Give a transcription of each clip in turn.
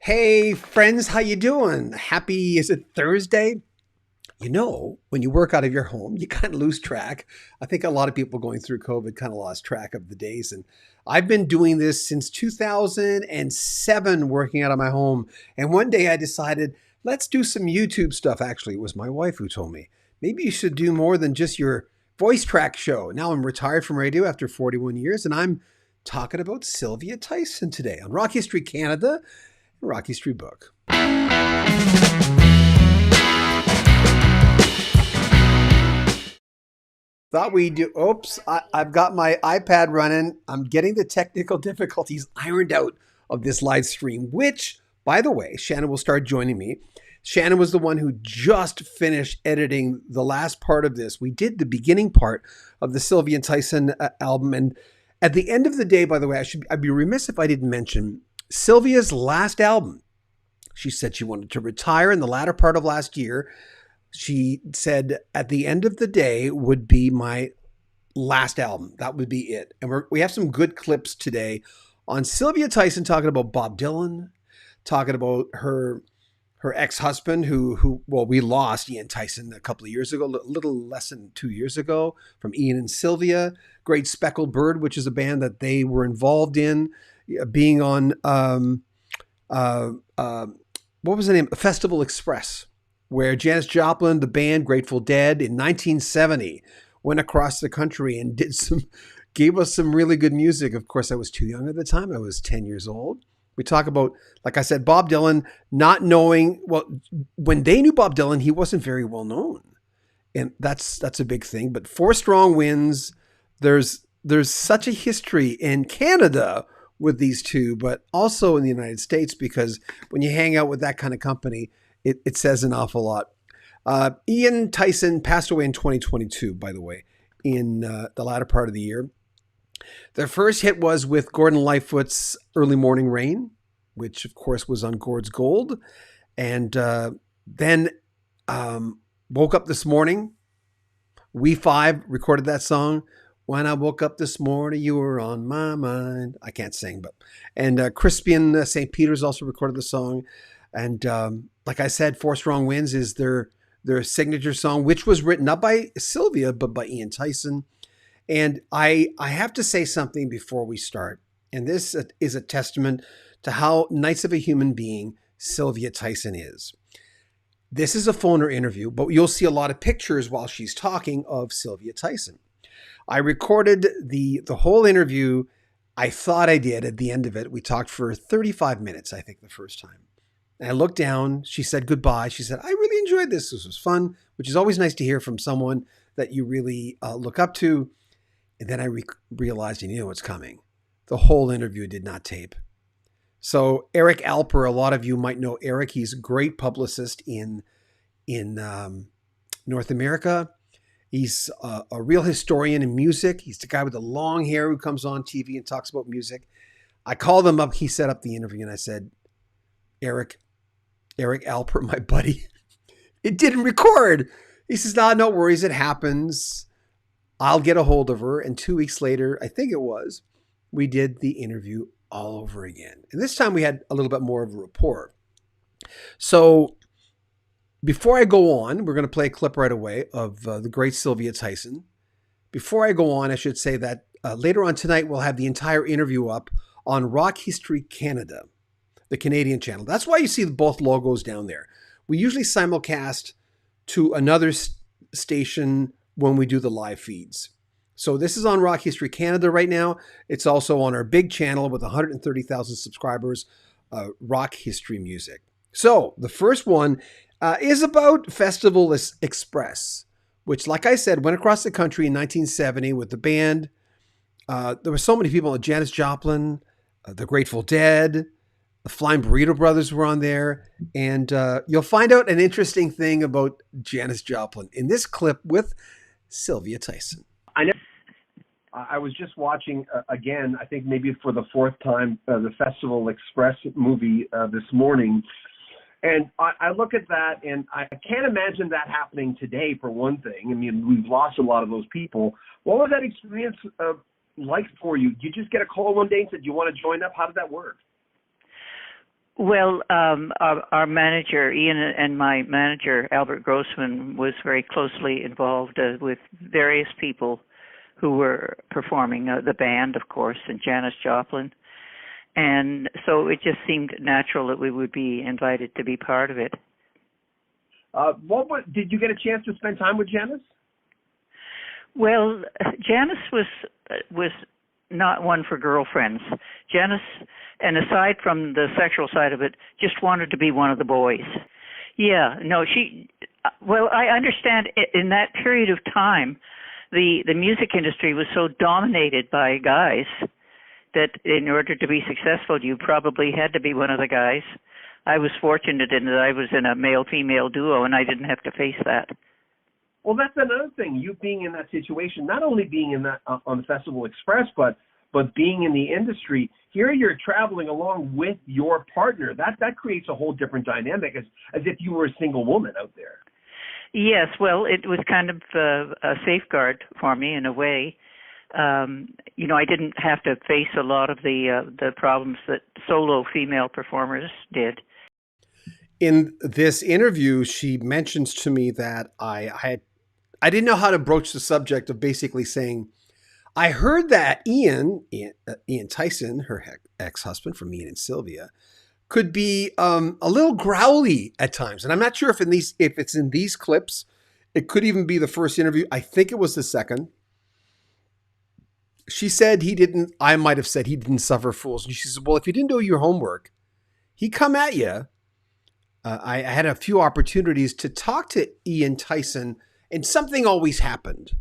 Hey friends, how you doing? Happy, is it Thursday? When you work out of your home, you kind of lose track. I think a lot of people going through COVID kind of lost track of the days. And I've been doing this since 2007, working out of my home. And one day I decided, let's do some YouTube stuff. Actually, it was my wife who told me, maybe you should do more than just your voice track show. Now I'm retired from radio after 41 years, and I'm talking about Sylvia Tyson today on Rock History Canada, Rock History Book. Thought we do. Oops, I've got my iPad running. I'm getting the technical difficulties ironed out of this live stream, which, by the way, Shannon will start joining me. Shannon was the one who just finished editing the last part of this. We did the beginning part of the Sylvia Tyson album. And at the end of the day, by the way, I'd be remiss if I didn't mention Sylvia's last album. She said she wanted to retire in the latter part of last year. She said at the end of the day would be my last album. That would be it. And we have some good clips today on Sylvia Tyson talking about Bob Dylan, talking about her ex-husband who we lost Ian Tyson a couple of years ago, a little less than 2 years ago, from Ian and Sylvia. Great Speckled Bird, which is a band that they were involved in, being on what was the name? Festival Express, where Janis Joplin, the band Grateful Dead, in 1970 went across the country and gave us some really good music. Of course, I was too young at the time. I was 10 years old. We talk about, like I said, Bob Dylan not knowing, well, when they knew Bob Dylan, he wasn't very well known. And that's a big thing. But Four Strong Winds, there's such a history in Canada with these two, but also in the United States, because when you hang out with that kind of company, it says an awful lot. Ian Tyson passed away in 2022, by the way, in the latter part of the year. Their first hit was with Gordon Lightfoot's Early Morning Rain, which of course was on Gord's Gold. And then Woke Up This Morning. We Five recorded that song. When I woke up this morning, you were on my mind. I can't sing, but and Crispian St. Peter's also recorded the song. And like I said, Four Strong Winds is their signature song, which was written not by Sylvia, but by Ian Tyson. And I have to say something before we start. And this is a testament to how nice of a human being Sylvia Tyson is. This is a phoner interview, but you'll see a lot of pictures while she's talking of Sylvia Tyson. I recorded the whole interview. I thought I did at the end of it. We talked for 35 minutes, I think, the first time. And I looked down. She said goodbye. She said, I really enjoyed this. This was fun, which is always nice to hear from someone that you really look up to. And then I realized, you know what's coming. The whole interview did not tape. So Eric Alper, a lot of you might know Eric. He's a great publicist in North America. He's a real historian in music. He's the guy with the long hair who comes on TV and talks about music. I called him up. He set up the interview, and I said, Eric Alper, my buddy, it didn't record. He says, no worries. It happens. I'll get a hold of her. And 2 weeks later, I think it was, we did the interview all over again. And this time we had a little bit more of a rapport. So before I go on, we're going to play a clip right away of the great Sylvia Tyson. Before I go on, I should say that later on tonight, we'll have the entire interview up on Rock History Canada, the Canadian channel. That's why you see both logos down there. We usually simulcast to another station when we do the live feeds. So this is on Rock History Canada right now. It's also on our big channel with 130,000 subscribers, Rock History Music. So the first one is about Festival Express, which, like I said, went across the country in 1970 with the band. There were so many people, Janis Joplin, the Grateful Dead, the Flying Burrito Brothers were on there. And you'll find out an interesting thing about Janis Joplin in this clip with Sylvia Tyson. I was just watching, again, I think maybe for the fourth time, the Festival Express movie this morning. And I look at that, and I can't imagine that happening today, for one thing. I mean, we've lost a lot of those people. What was that experience like for you? Did you just get a call one day and said, you want to join up? How did that work? Well, our manager, Ian, and my manager, Albert Grossman, was very closely involved with various people who were performing, the band, of course, and Janis Joplin. And so it just seemed natural that we would be invited to be part of it. Did you get a chance to spend time with Janis? Well, Janis was not one for girlfriends. Janis, and aside from the sexual side of it, just wanted to be one of the boys. Yeah, no, well, I understand in that period of time, the music industry was so dominated by guys that in order to be successful, you probably had to be one of the guys. I was fortunate in that I was in a male-female duo, and I didn't have to face that. Well, that's another thing. You being in that situation, not only being in that on the Festival Express, but being in the industry. Here, you're traveling along with your partner. That creates a whole different dynamic, as if you were a single woman out there. Yes, well, it was kind of a safeguard for me in a way. I didn't have to face a lot of the problems that solo female performers did. In this interview, she mentions to me that I didn't know how to broach the subject of basically saying, I heard that Ian Tyson, her ex-husband from Ian and Sylvia, could be a little growly at times. And I'm not sure if it's in these clips. It could even be the first interview. I think it was the second. She said I might have said he didn't suffer fools. And she said, well, if you didn't do your homework, he'd come at you. I had a few opportunities to talk to Ian Tyson, and something always happened.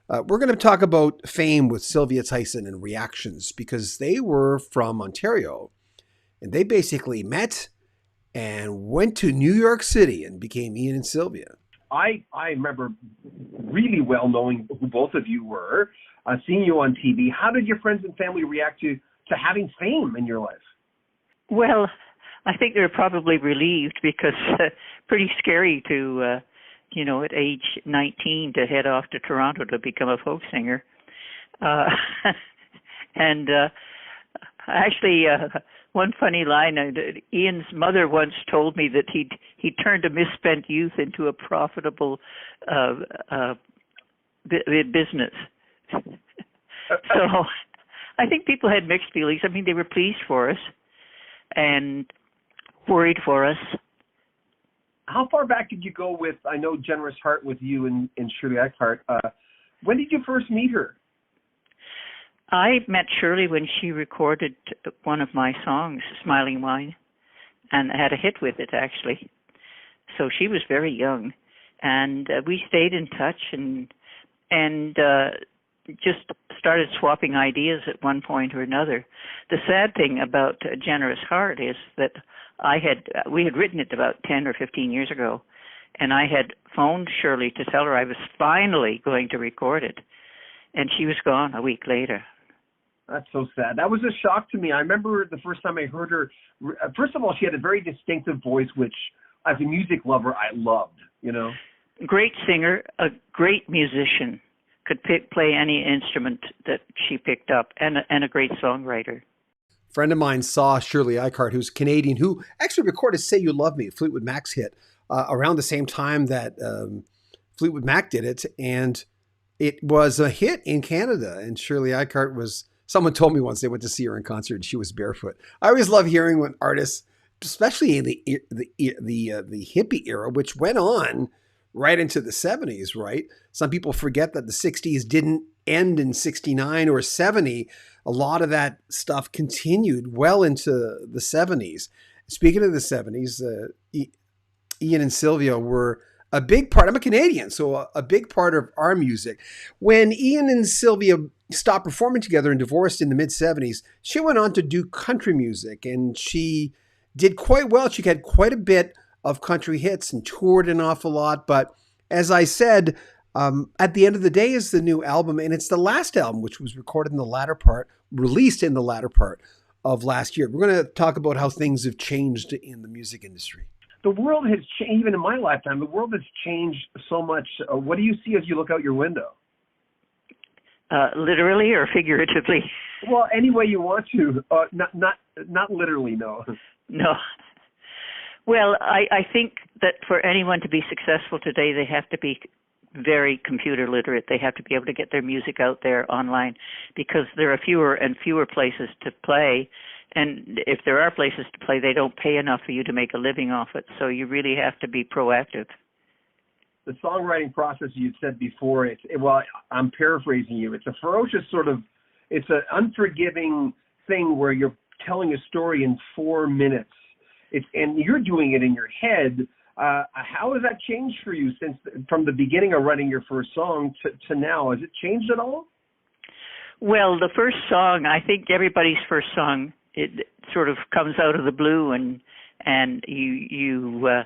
We're going to talk about fame with Sylvia Tyson and reactions, because they were from Ontario, and they basically met and went to New York City and became Ian and Sylvia. I remember really well knowing who both of you were, seeing you on TV. How did your friends and family react to having fame in your life? Well, I think they're probably relieved, because pretty scary to, at age 19 to head off to Toronto to become a folk singer. And actually, one funny line, Ian's mother once told me that he turned a misspent youth into a profitable business. So I think people had mixed feelings. I mean, they were pleased for us and worried for us. How far back did you go with, I know, Generous Heart with you and Shirley Eckhart. When did you first meet her? I met Shirley when she recorded one of my songs, Smiling Wine, and had a hit with it, actually. So she was very young. And we stayed in touch and just started swapping ideas at one point or another. The sad thing about Generous Heart is that we had written it about 10 or 15 years ago, and I had phoned Shirley to tell her I was finally going to record it, and she was gone a week later. That's so sad. That was a shock to me. I remember the first time I heard her. First of all, she had a very distinctive voice, which, as a music lover, I loved. Great singer, a great musician, could play any instrument that she picked up, and a great songwriter. A friend of mine saw Shirley Icahart, who's Canadian, who actually recorded "Say You Love Me," Fleetwood Mac's hit, around the same time that Fleetwood Mac did it, and it was a hit in Canada. And Shirley Icahart was. Someone told me once they went to see her in concert and she was barefoot. I always love hearing when artists, especially in the hippie era, which went on right into the 70s, right? Some people forget that the 60s didn't end in 69 or 70. A lot of that stuff continued well into the 70s. Speaking of the 70s, Ian and Sylvia were a big part. I'm a Canadian, so a big part of our music. When Ian and Sylvia stopped performing together and divorced in the mid-70s, she went on to do country music, and she did quite well. She had quite a bit of country hits and toured an awful lot. But as I said, at the end of the day is the new album, and it's the last album, which was recorded in the latter part, released in the latter part of last year. We're going to talk about how things have changed in the music industry. The world has changed, even in my lifetime, the world has changed so much. What do you see as you look out your window? Literally or figuratively? Well, any way you want to. Not literally, no. No. Well, I think that for anyone to be successful today, they have to be very computer literate. They have to be able to get their music out there online, because there are fewer and fewer places to play. And if there are places to play, they don't pay enough for you to make a living off it. So you really have to be proactive. The songwriting process, you'd said before, well, I'm paraphrasing you. It's a ferocious it's an unforgiving thing where you're telling a story in 4 minutes. And you're doing it in your head. How has that changed for you from the beginning of writing your first song to now? Has it changed at all? Well, the first song, I think everybody's first song, it sort of comes out of the blue, and you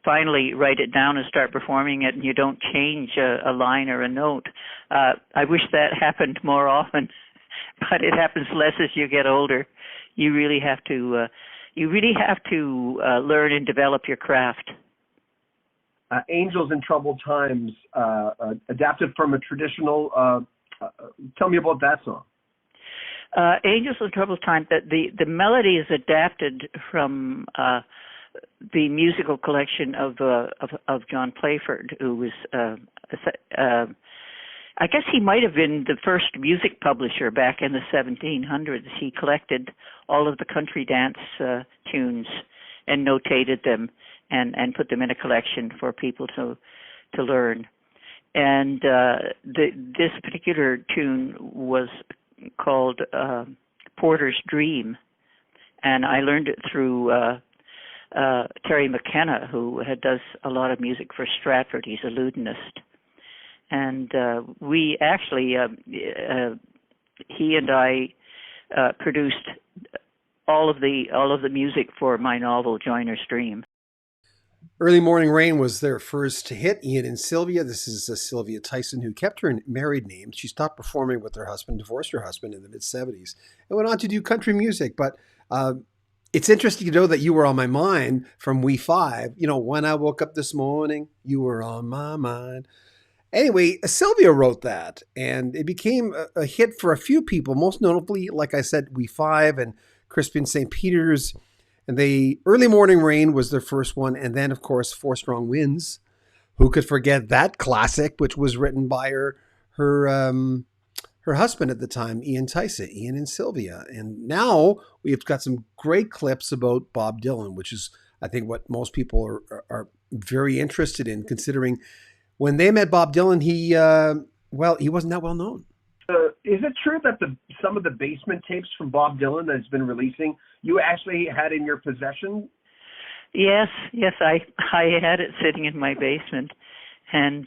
finally write it down and start performing it, and you don't change a line or a note. I wish that happened more often, but it happens less as you get older. You really have to learn and develop your craft. Angels in Troubled Times, adapted from a traditional. Tell me about that song. Angels in Troubled Times. The melody is adapted from the musical collection of John Playford, who was I guess he might have been the first music publisher back in the 1700s. He collected all of the country dance tunes and notated them and put them in a collection for people to learn. And this particular tune was called Porter's Dream, and I learned it through Terry McKenna, who does a lot of music for Stratford. He's a lutenist. And we actually, he and I produced all of the music for my novel Joiner's Dream. Early Morning Rain was their first hit, Ian and Sylvia. This is Sylvia Tyson, who kept her married name. She stopped performing with her husband, divorced her husband in the mid-'70s, and went on to do country music. But it's interesting to know that you were on my mind from We Five. You know, when I woke up this morning, you were on my mind. Anyway, Sylvia wrote that, and it became a hit for a few people, most notably, like I said, We Five and Crispin St. Peter's. And Early Morning Rain was their first one. And then, of course, Four Strong Winds. Who could forget that classic, which was written by her husband at the time, Ian Tyson, Ian and Sylvia. And now we've got some great clips about Bob Dylan, which is, I think, what most people are very interested in, considering when they met Bob Dylan, he wasn't that well known. Is it true that some of the basement tapes from Bob Dylan that has been releasing, you actually had in your possession? Yes, I had it sitting in my basement, and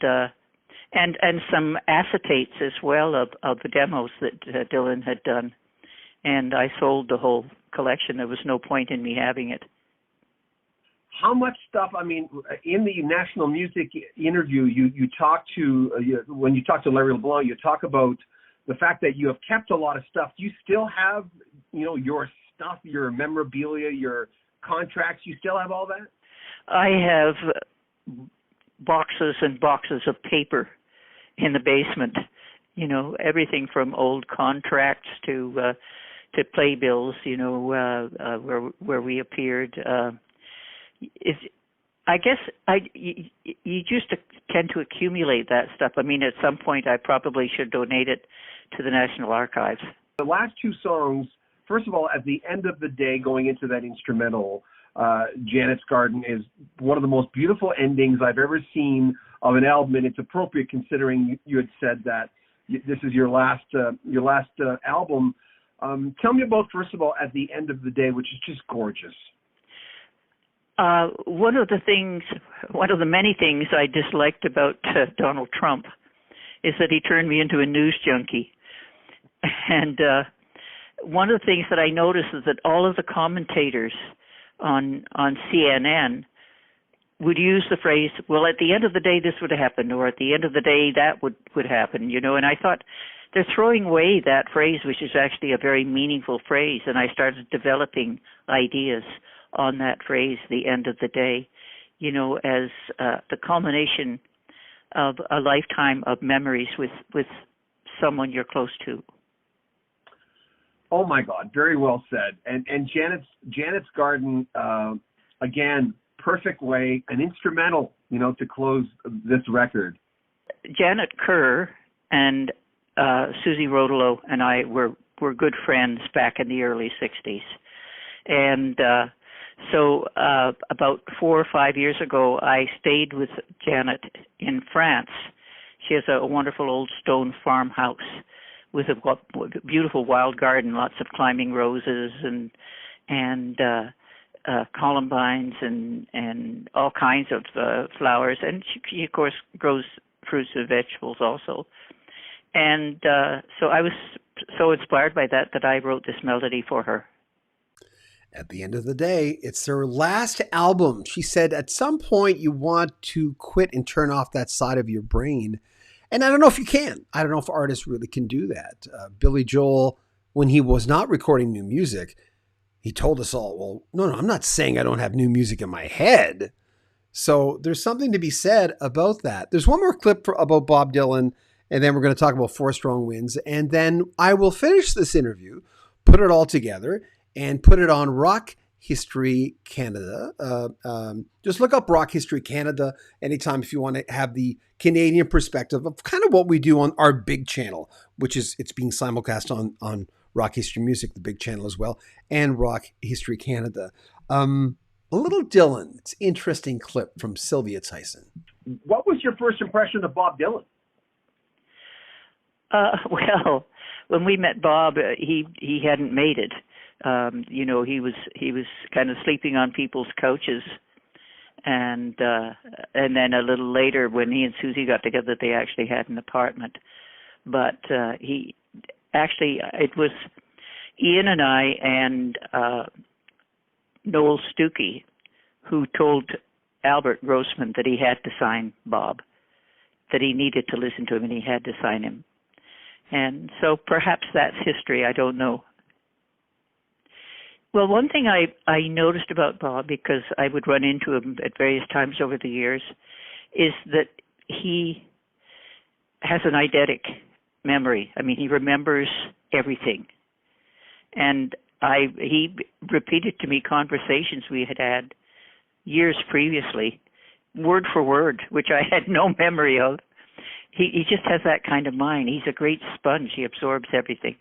some acetates as well of the demos that Dylan had done, and I sold the whole collection. There was no point in me having it. How much stuff? I mean, in the National Music interview, you talk to when you talk to Larry LeBlanc, you talk about the fact that you have kept a lot of stuff. Do you still have, your stuff, your memorabilia, your contracts? You still have all that? I have boxes and boxes of paper in the basement. Everything from old contracts to playbills. Where we appeared. I guess you just tend to accumulate that stuff. I mean, at some point, I probably should donate it to the National Archives. The last two songs, first of all, at the end of the day, going into that instrumental, Janet's Garden is one of the most beautiful endings I've ever seen of an album, and it's appropriate considering you had said that this is your last album. Tell me about, first of all, At the End of the Day, which is just gorgeous. One of the many things I disliked about Donald Trump is that he turned me into a news junkie. And one of the things that I noticed is that all of the commentators on CNN would use the phrase, well, at the end of the day, this would happen, or at the end of the day, that would happen, and I thought, they're throwing away that phrase, which is actually a very meaningful phrase, and I started developing ideas on that phrase, the end of the day, as the culmination of a lifetime of memories with someone you're close to. Oh my God, very well said. And Janet's Garden, again, perfect way, an instrumental, to close this record. Janet Kerr and Susie Rodolo and I were good friends back in the early 60s. And so about 4 or 5 years ago, I stayed with Janet in France. She has a wonderful old stone farmhouse with a beautiful wild garden, lots of climbing roses and columbines and all kinds of flowers. And she, of course, grows fruits and vegetables also. And so I was so inspired by that I wrote this melody for her. At the end of the day, it's her last album. She said at some point you want to quit and turn off that side of your brain. And I don't know if you can. I don't know if artists really can do that. Billy Joel, when he was not recording new music, he told us all, well, no, I'm not saying I don't have new music in my head. So there's something to be said about that. There's one more clip about Bob Dylan, and then we're going to talk about Four Strong Winds. And then I will finish this interview, put it all together, and put it on Rock History Canada. Just look up Rock History Canada anytime if you want to have the Canadian perspective of kind of what we do on our big channel, which is it's being simulcast on Rock History Music, the big channel as well, and Rock History Canada. A little Dylan. It's an interesting clip from Sylvia Tyson. What was your first impression of Bob Dylan? Well, when we met Bob, he hadn't made it. He was kind of sleeping on people's couches, and then a little later when he and Susie got together, they actually had an apartment. But it was Ian and I and Noel Stuckey who told Albert Grossman that he had to sign Bob, that he needed to listen to him and he had to sign him. And so perhaps that's history, I don't know. Well, one thing I noticed about Bob, because I would run into him at various times over the years, is that he has an eidetic memory. I mean, he remembers everything. And he repeated to me conversations we had had years previously, word for word, which I had no memory of. He just has that kind of mind. He's a great sponge. He absorbs everything.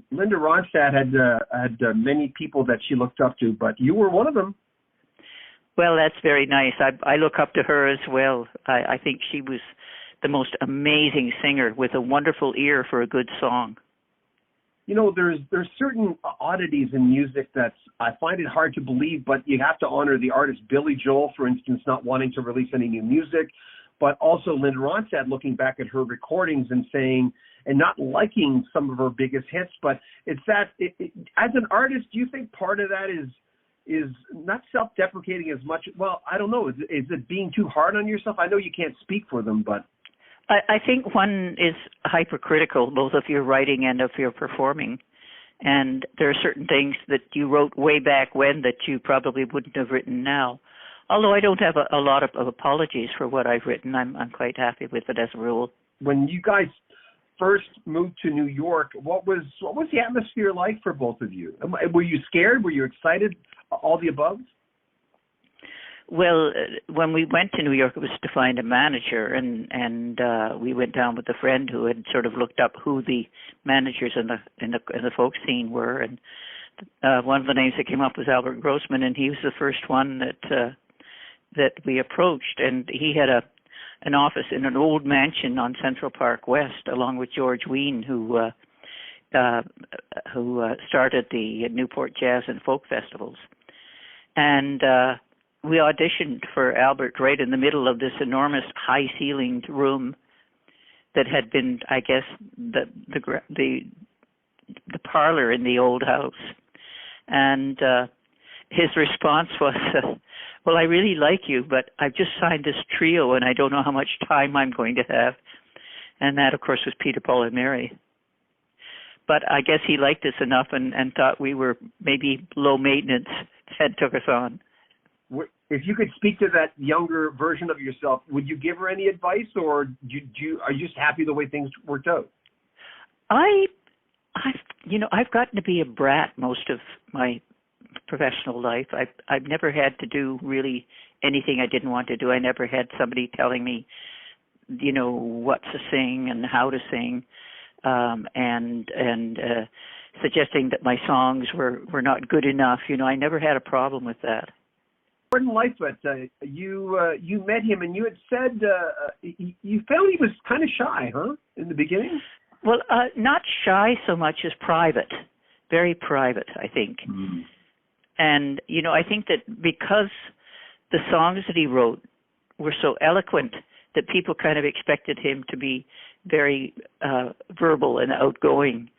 Linda Ronstadt had many people that she looked up to, but you were one of them. Well, that's very nice. I look up to her as well. I think she was the most amazing singer with a wonderful ear for a good song. There's certain oddities in music that I find it hard to believe, but you have to honor the artist. Billy Joel, for instance, not wanting to release any new music, but also Linda Ronstadt looking back at her recordings and saying, and not liking some of her biggest hits, but it's that as an artist, do you think part of that is not self-deprecating as much? Well, I don't know. Is it being too hard on yourself? I know you can't speak for them, but I think one is hypercritical, both of your writing and of your performing. And there are certain things that you wrote way back when that you probably wouldn't have written now. Although I don't have a lot of apologies for what I've written. I'm quite happy with it as a rule. When you guys first moved to New York, what was the atmosphere like for both of you? Were you scared? Were you excited? All the above? Well, when we went to New York, it was to find a manager, and we went down with a friend who had sort of looked up who the managers in the folk scene were, and one of the names that came up was Albert Grossman, and he was the first one that we approached, and he had an office in an old mansion on Central Park West, along with George Ween, who started the Newport Jazz and Folk Festivals, and we auditioned for Albert right in the middle of this enormous high-ceilinged room that had been, I guess, the parlor in the old house. And his response was, well, I really like you, but I've just signed this trio and I don't know how much time I'm going to have. And that, of course, was Peter, Paul, and Mary. But I guess he liked us enough and thought we were maybe low maintenance and took us on. If you could speak to that younger version of yourself, would you give her any advice, or are you just happy the way things worked out? I've gotten to be a brat most of my professional life. I've never had to do really anything I didn't want to do. I never had somebody telling me, what to sing and how to sing, and suggesting that my songs were not good enough. I never had a problem with that. Gordon Lightfoot, you met him and you had said you found he was kind of shy, huh, in the beginning? Well, not shy so much as private, very private, I think. Mm. And, I think that because the songs that he wrote were so eloquent that people kind of expected him to be very verbal and outgoing.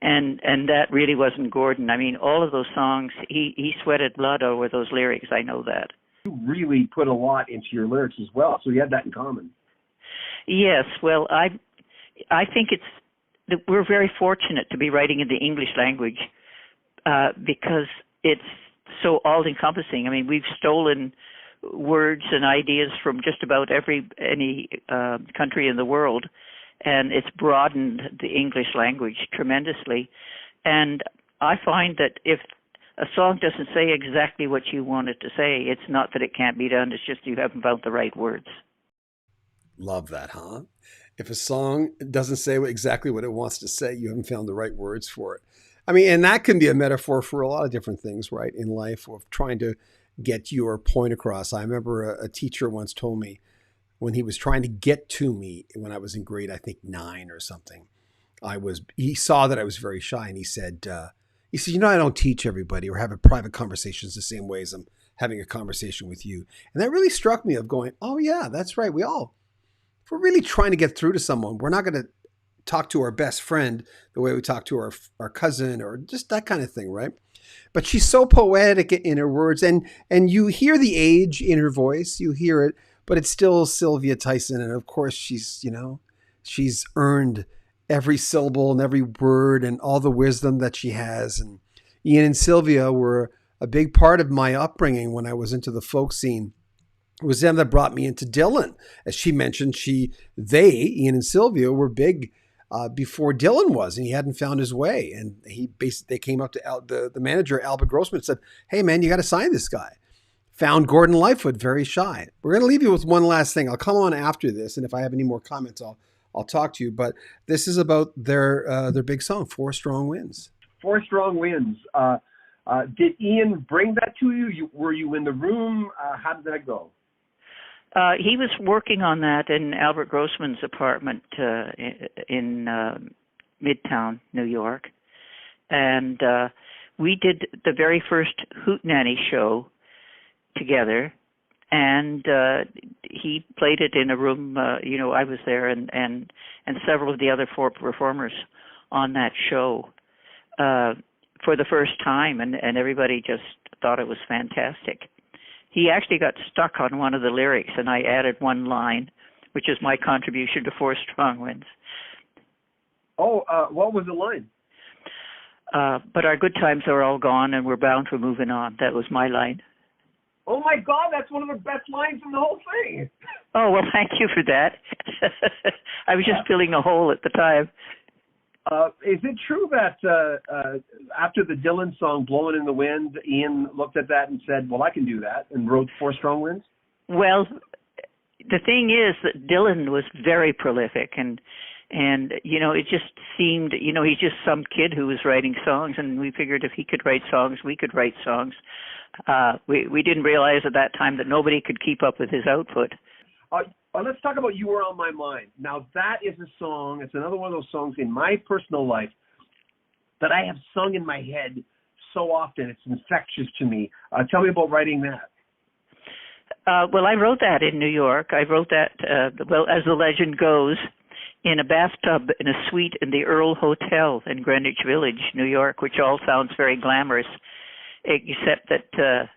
And that really wasn't Gordon. I mean, all of those songs, he sweated blood over those lyrics. I know that. You really put a lot into your lyrics as well, so you had that in common. Yes, well, I think we're very fortunate to be writing in the English language because it's so all-encompassing. I mean, we've stolen words and ideas from just about any country in the world, and it's broadened the English language tremendously. And I find that if a song doesn't say exactly what you want it to say, it's not that it can't be done, it's just you haven't found the right words. Love that, huh? If a song doesn't say exactly what it wants to say, you haven't found the right words for it. I mean, and that can be a metaphor for a lot of different things, right, in life, of trying to get your point across. I remember a teacher once told me when he was trying to get to me when I was in grade, I think 9 or something, he saw that I was very shy, and he said, I don't teach everybody or have private conversations the same way as I'm having a conversation with you. And that really struck me of going, oh yeah, that's right. If we're really trying to get through to someone, we're not going to talk to our best friend the way we talk to our cousin or just that kind of thing, right? But she's so poetic in her words, and you hear the age in her voice, you hear it, but it's still Sylvia Tyson, and of course she's earned every syllable and every word and all the wisdom that she has. And Ian and Sylvia were a big part of my upbringing when I was into the folk scene. It was them that brought me into Dylan. As she mentioned, Ian and Sylvia were big before Dylan was, and he hadn't found his way. And they came up to the manager, Albert Grossman, and said, hey man, you got to sign this guy. Found Gordon Lightfoot very shy. We're going to leave you with one last thing. I'll come on after this, and if I have any more comments, I'll talk to you. But this is about their big song, 4 Strong Winds. 4 Strong Winds. Did Ian bring that to you? Were you in the room? How did that go? He was working on that in Albert Grossman's apartment in Midtown, New York. And we did the very first Hootenanny show together. And he played it in a room, I was there, and several of the other 4 performers on that show for the first time. And everybody just thought it was fantastic. He actually got stuck on one of the lyrics, and I added one line, which is my contribution to 4 Strong Winds. Oh, what was the line? But our good times are all gone, and we're bound for moving on. That was my line. Oh, my God, that's one of the best lines in the whole thing. Oh, well, thank you for that. I was just filling a hole at the time. Is it true that after the Dylan song Blowing in the Wind, Ian looked at that and said, well, I can do that, and wrote 4 Strong Winds? Well, the thing is that Dylan was very prolific, and it just seemed, he's just some kid who was writing songs, and we figured if he could write songs, we could write songs. We didn't realize at that time that nobody could keep up with his output. Let's talk about You Were On My Mind. Now, that is a song, it's another one of those songs in my personal life that I have sung in my head so often. It's infectious to me. Tell me about writing that. Well, I wrote that in New York. I wrote that, as the legend goes, in a bathtub in a suite in the Earl Hotel in Greenwich Village, New York, which all sounds very glamorous, except that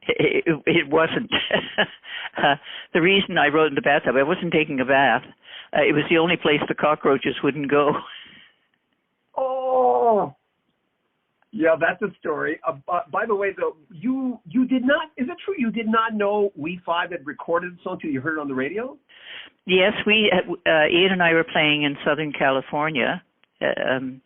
it wasn't. The reason I wrote in the bathtub, I wasn't taking a bath. It was the only place the cockroaches wouldn't go. Oh, yeah, that's a story. By the way, though, you did not, is it true you did not know We5 had recorded the song till you heard it on the radio? Yes, Ian and I were playing in Southern California, and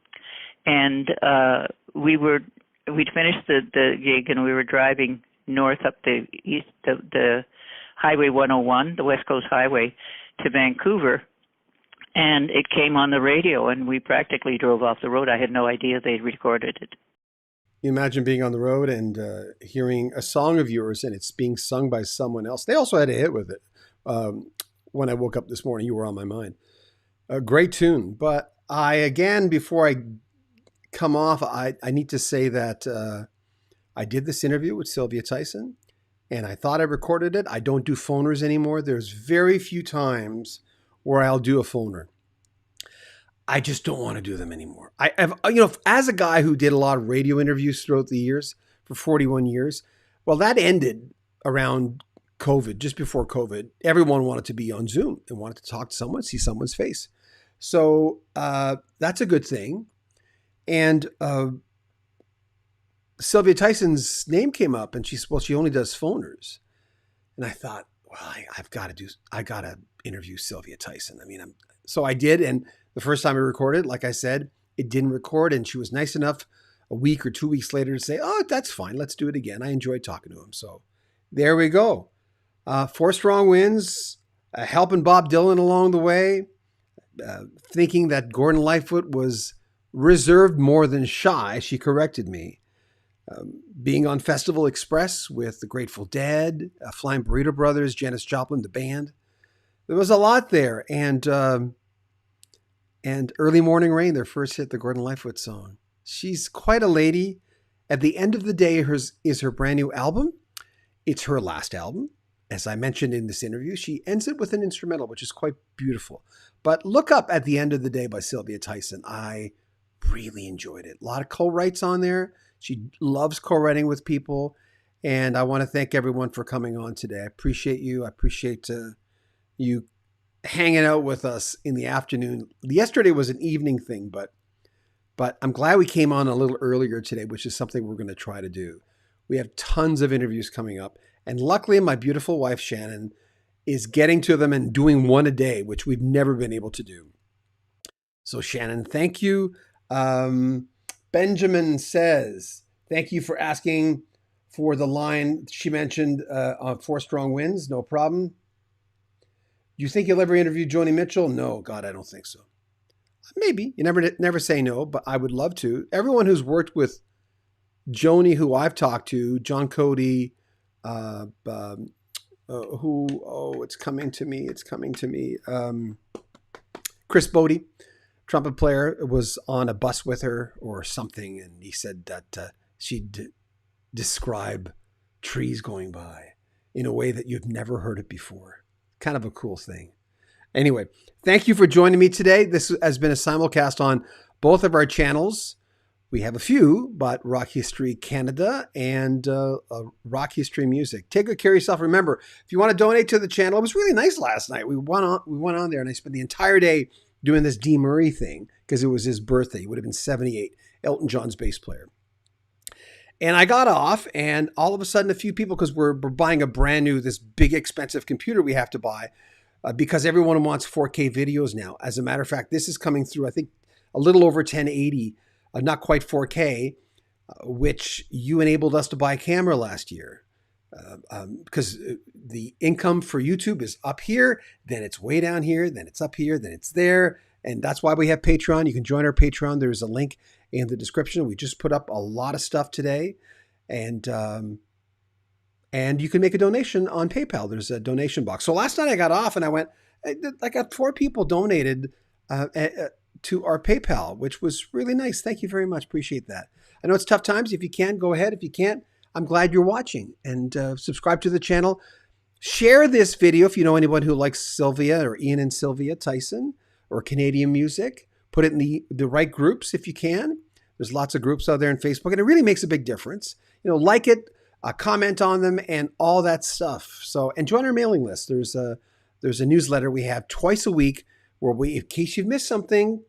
we'd finished the gig, and we were driving north up the Highway 101, the West Coast Highway, to Vancouver, and it came on the radio, and we practically drove off the road. I had no idea they'd recorded it. You imagine being on the road and hearing a song of yours and it's being sung by someone else. They also had a hit with it. When I woke up this morning, you were on my mind. A great tune. But before I come off, I need to say that I did this interview with Sylvia Tyson, and I thought I recorded it. I don't do phoners anymore. There's very few times where I'll do a phoner. I just don't want to do them anymore. As a guy who did a lot of radio interviews throughout the years, for 41 years, well, that ended around COVID, just before COVID. Everyone wanted to be on Zoom and wanted to talk to someone, see someone's face. So that's a good thing. And Sylvia Tyson's name came up, and she only does phoners. And I thought, well, I got to interview Sylvia Tyson. So I did, and the first time I recorded, like I said, it didn't record, and she was nice enough a week or 2 weeks later to say, oh, that's fine, let's do it again. I enjoyed talking to him. So there we go. 4 Strong Winds, helping Bob Dylan along the way, thinking that Gordon Lightfoot was reserved more than shy. She corrected me. Being on Festival Express with the Grateful Dead, Flying Burrito Brothers, Janis Joplin, the band. There was a lot there. And Early Morning Rain, their first hit, the Gordon Lightfoot song. She's quite a lady. At the end of the day, hers is her brand new album. It's her last album. As I mentioned in this interview, she ends it with an instrumental, which is quite beautiful. But look up At the End of the Day by Sylvia Tyson. I really enjoyed it. A lot of co-writes on there. She loves co-writing with people. And I want to thank everyone for coming on today. I appreciate you. I appreciate you hanging out with us in the afternoon. Yesterday was an evening thing, but I'm glad we came on a little earlier today, which is something we're going to try to do. We have tons of interviews coming up. And luckily, my beautiful wife, Shannon, is getting to them and doing one a day, which we've never been able to do. So Shannon, thank you. Benjamin says, thank you for asking for the line she mentioned on 4 Strong Winds. No problem. Do you think you'll ever interview Joni Mitchell? No, God, I don't think so. Maybe. You never say no, but I would love to. Everyone who's worked with Joni, who I've talked to, John Cody, it's coming to me. Chris Bodie, trumpet player, was on a bus with her or something, and he said that she'd describe trees going by in a way that you've never heard it before. Kind of a cool thing. Anyway, thank you for joining me today. This has been a simulcast on both of our channels. We have a few, but Rock History Canada and Rock History Music. Take good care of yourself. Remember, if you want to donate to the channel, it was really nice last night. We went on there, and I spent the entire day doing this Dee Murray thing because it was his birthday. He would have been 78, Elton John's bass player. And I got off, and all of a sudden, a few people, because we're buying a brand new, this big expensive computer we have to buy, because everyone wants 4K videos now. As a matter of fact, this is coming through, I think, a little over 1080, not quite 4K, which you enabled us to buy a camera last year. Because the income for YouTube is up here, then it's way down here, then it's up here, then it's there. And that's why we have Patreon. You can join our Patreon. There's a link in the description. We just put up a lot of stuff today. And you can make a donation on PayPal. There's a donation box. So last night I got off and I got 4 people donated to our PayPal, which was really nice. Thank you very much. Appreciate that. I know it's tough times. If you can, go ahead. If you can't, I'm glad you're watching, and subscribe to the channel. Share this video if you know anyone who likes Sylvia or Ian and Sylvia Tyson or Canadian music. Put it in the right groups if you can. There's lots of groups out there on Facebook, and it really makes a big difference. Like it, comment on them, and all that stuff. So, and join our mailing list. There's a newsletter we have twice a week where in case you've missed something,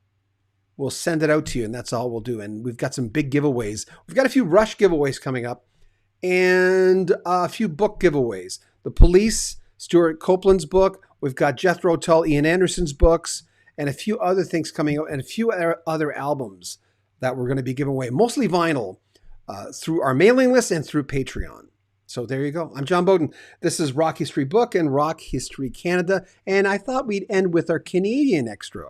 we'll send it out to you, and that's all we'll do. And we've got some big giveaways. We've got a few Rush giveaways coming up, and a few book giveaways. The Police, Stuart Copeland's book. We've got Jethro Tull, Ian Anderson's books, and a few other things coming out, and a few other albums that we're going to be giving away, mostly vinyl, through our mailing list and through Patreon. So there you go. I'm John Bowden. This is Rock History Book and Rock History Canada, and I thought we'd end with our Canadian extra.